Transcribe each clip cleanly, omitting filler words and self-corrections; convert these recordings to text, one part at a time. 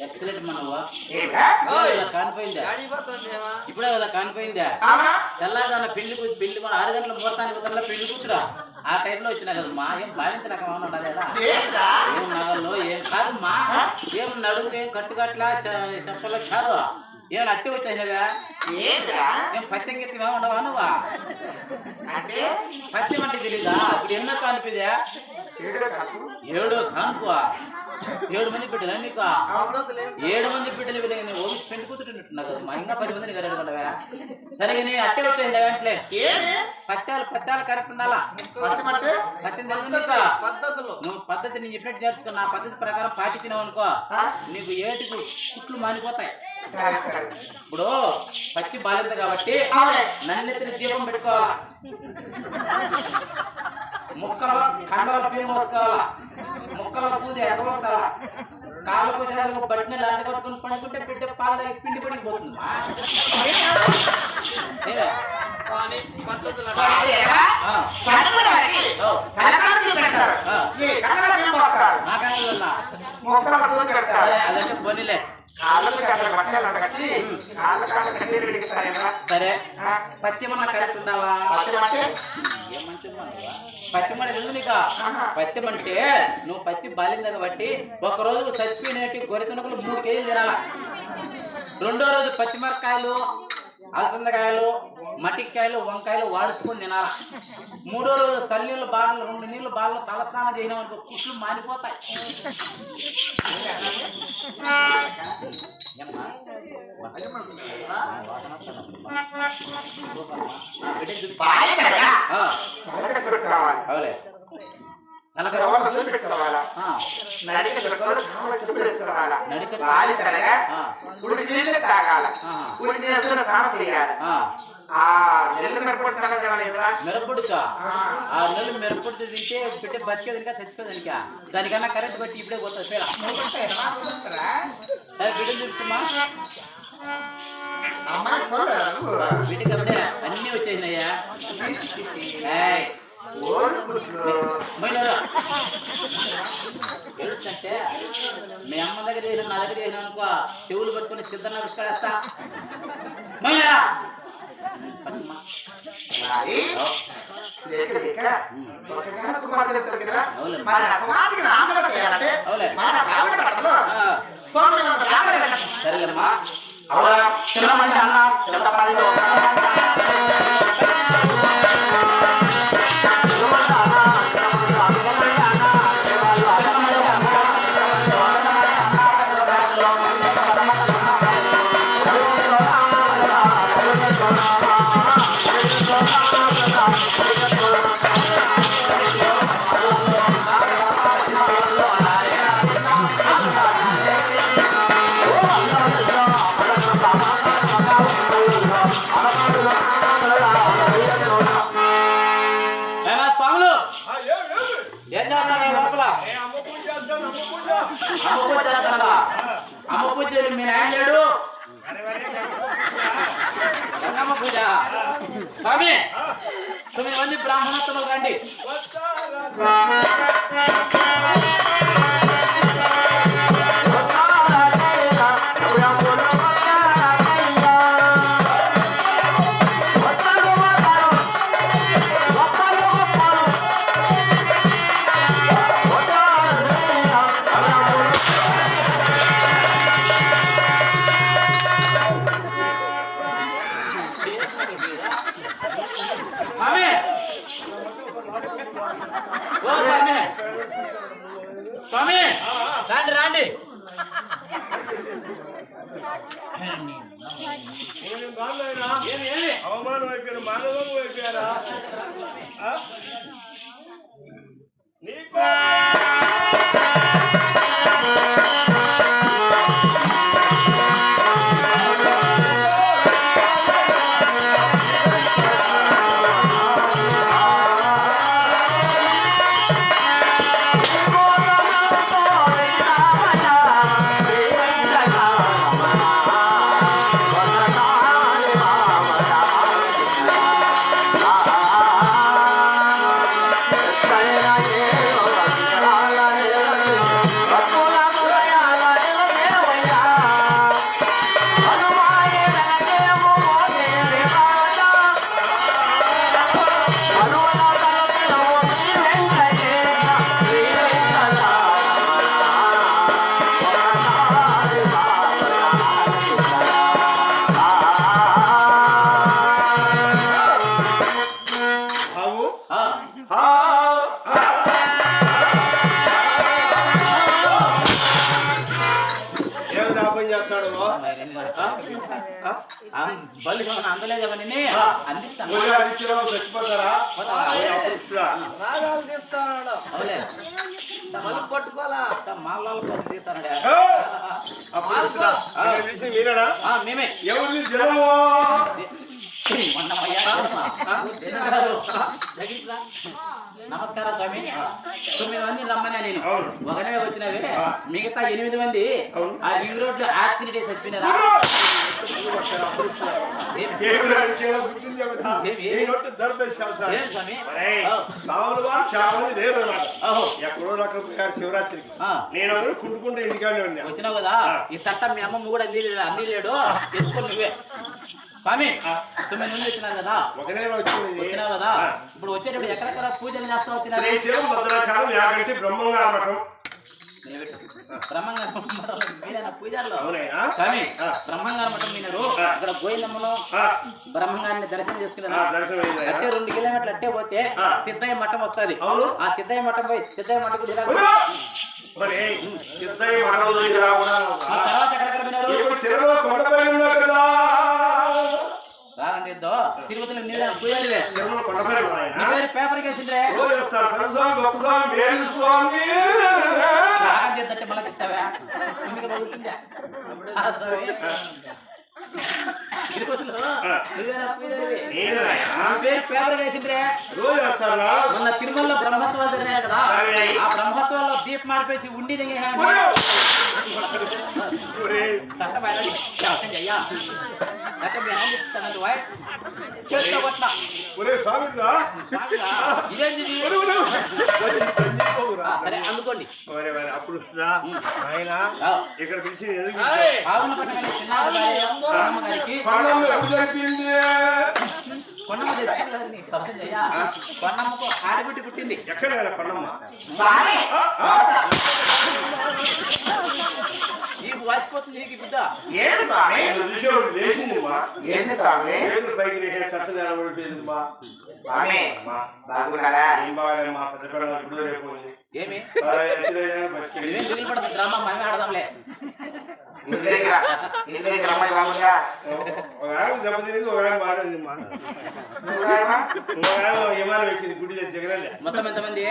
excellent మనవా కానిపోయిందా ఇప్పుడే కదా కానిపోయిందా తెల్లాదాన్న పెళ్లి మన 6 గంటల ముహూర్తానికి ఉత్తరంలో పెళ్లి కూతురా ఆ టైంలో వచ్చినా కదమ్మా ఏం బాధించ రకం ఏమన్నా లేదా ఏం నగల్లో ఏం కాదమ్మా ఏం నడుము ఏం కట్టుకట్లా చెప్పలో కాదు ఏమైనా అట్టి వచ్చేసావా ఏం పత్యం గిత్తం ఏమి ఉండవా నువ్వా పత్యం అంటే తెలీదా ఇప్పుడు ఎన్నో కానిపోయిందా 7 కానుకో 7 మంది బిడ్డలు నీకు 7 మంది బిడ్డలు ఓపిసి పెళ్లి కూతురుంటున్నా కదా మా ఇంకా 10 మందిని కరెక్ట్ సరిగా నీ అట్టే వచ్చేయండి వెంటనే పత్యాలు కరెక్ట్ ఉండాలా పత్యం పద్ధతులు నువ్వు పద్ధతి నేను చెప్పినట్టు నేర్చుకో నా పద్ధతి ప్రకారం పాటించినావు అనుకో నీకు ఏటికి కుట్లు మానిపోతాయి ఇప్పుడు పచ్చి బాలింత కాబట్టి నన్నెత్తిన దీపం పెట్టుకోవాలా ముక్కల కండల పీలు మోసుకోవాలా ముక్కల పూజ ఎగవస్తాలా కాళ్ళకు శాలకు బట్టిన లాంటి కట్టుకుని పడుకుంటే బిడ్డ పాలు పిండి పడిపోతుంది అదంటే పోనీలే సరే పత్యమన్నా కలిసి ఉండావా పత్యం అంటే తెలుసు నీకు పత్యం అంటే నువ్వు పచ్చి బాలింది కాబట్టి ఒకరోజు చచ్చిపోయినట్టు గొర్రె తునకలు 3 కేజీలు తినాలా 2వ రోజు పచ్చిమిరపకాయలు అలసందకాయలు మట్టికాయలు వంకాయలు వాడుచుకొని తినాలా 3వ రోజు సన్నీళ్ళు బాగా 2 నీళ్ళు బాగా తలస్నానం చేయడం అనుకో కుట్లు మారిపోతాయి అవులే మిరపొడుచా ఆ నెల్లు మిరపొడి తింటే బిడ్డ బతికేది ఇంకా చచ్చిపోయింది ఇంకా దానికన్నా కరెంట్ బట్టి ఇప్పుడే పోతుంది బిడ్డ చూస్తున్నా వీటికి అన్నీ వచ్చేసినాయా ఏడుచంటే మీ అమ్మ దగ్గర చేసిన నా దగ్గర చేసిన అనుకో చెవులు పట్టుకుని సిద్ధ నడుస్తాడేస్తా సరేలేమ్మా చిన్నమంది అన్న అమ్మ పూజ మీ నాయన లేడు అమ్మ పూజ స్వామి 9 మంది బ్రాహ్మణోత్తములు రండి స్వామి రాండి రాండి అవమానం అయిపోయారు మానవం అయిపోయారా నీకు Hare Hare ఏమి జ్ఞాపకం చేస్తాడు బళ్ళు అందలేదు అవన్నీ అందిస్తాను చచ్చిపోతారా రాగాలు తీస్తాడు అవులే మళ్ళీ పట్టుకోవాలా మాలలో కోసం తీస్తానడే అప్పుడు మీరేనా మేమే ఎవరిది జనము నమస్కారం స్వామి 9 మంది రమ్మన్నా నేను ఒకనే వచ్చినవి మిగతా 8 మంది ఆ రింగ్ రోడ్ లో యాక్సిడెంట్ అయి చచ్చిపోయినారా శివరాత్రికి నేను కుంటుకుంటూ ఇంటికానే ఉన్నా వచ్చినావు కదా ఈ తట్ట మీ అమ్మమ్మ కూడా అందిలేడు ఎత్తుకొని నువ్వే స్వామి 9 మంది వచ్చినారు కదా వచ్చినావు కదా ఇప్పుడు వచ్చేటప్పుడు ఎక్కడెక్కడ పూజలు చేస్తా వచ్చినారు బ్రహ్మంగారు మఠం బ్రహ్మంగారు మీరేనా పూజారులు స్వామి బ్రహ్మంగారు మఠం మీనారు అక్కడ గోయిందమ్మలో బ్రహ్మంగారిని దర్శనం చేసుకున్నారు అట్టే 2 కిలోమీటర్లు అట్టే పోతే సిద్ధయ్య మఠం వస్తుంది ఆ సిద్ధయ్య మఠం పోయి సిద్ధయ్య మఠం తర్వాత ఎక్కడెక్కడ పోయినారు రాగందిద్దో తిరుపతిలో నీళ్ళ పూజారివే పేపర్ కేసిండ్రే రాగందిద్దంటే మళ్ళీ తిట్టావా పేపర్ కేసిండ్రే మొన్న తిరుమలలో బ్రహ్మోత్సవాలు జరిగినాయి కదా ఆ బ్రహ్మోత్సవాల్లో దీపం మాడిపేసి ఉండి సరే అందుకోండి అప్పుడు ఇక్కడ పిలిచి కొన్నమ్మకు ఆడబిడ్డ పుట్టింది ఎక్కడ కొన్నమ్మ నీకు వాసిపోతుంది నీకు బిడ్డ ఏమి పడుతుంది డ్రామా మనమే ఆడదాంలే దెబ్బతిని విమానం ఎక్కింది గుడి జగన్ మొత్తం ఎంతమంది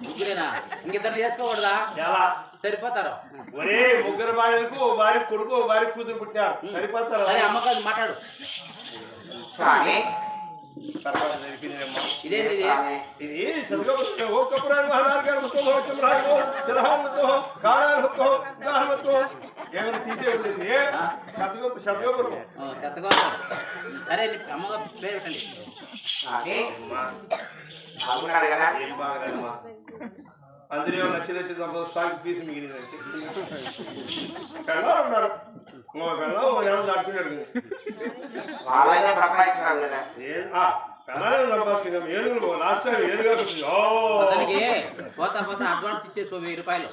ముగ్గురేనా ఇంకిద్దరు చేసుకోకూడదా ఎలా సరిపోతారు ఒరే ముగ్గురు భార్యలకు ఓ భార్య కొడుకు ఓ భార్య కూతురు పుట్టారు సరిపోతారు అమ్మకాదు మాట్లాడు ఇదేంటి ఇది ఓ కపురాలు మహారాజు గారు ఏమైనా తీసేది శతగోపురం సరే అమ్మగా పేరు పెట్టండి అందరూ నచ్చిన సాగు పీసు మిగిలిందంటే పెళ్ళారు ఉన్నారు పెళ్ళం నెల దాటుకున్నాడు పెళ్ళాలే సంపాదించాం ఏనుగులు లాస్ట్ టైం ఏనుగా అతనికి పోతా పోతా అడ్వాన్స్ ఇచ్చేసుకో 1000 రూపాయలు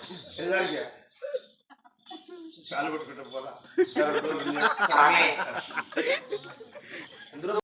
దానికి చాలు పట్టుకుంటా పోదా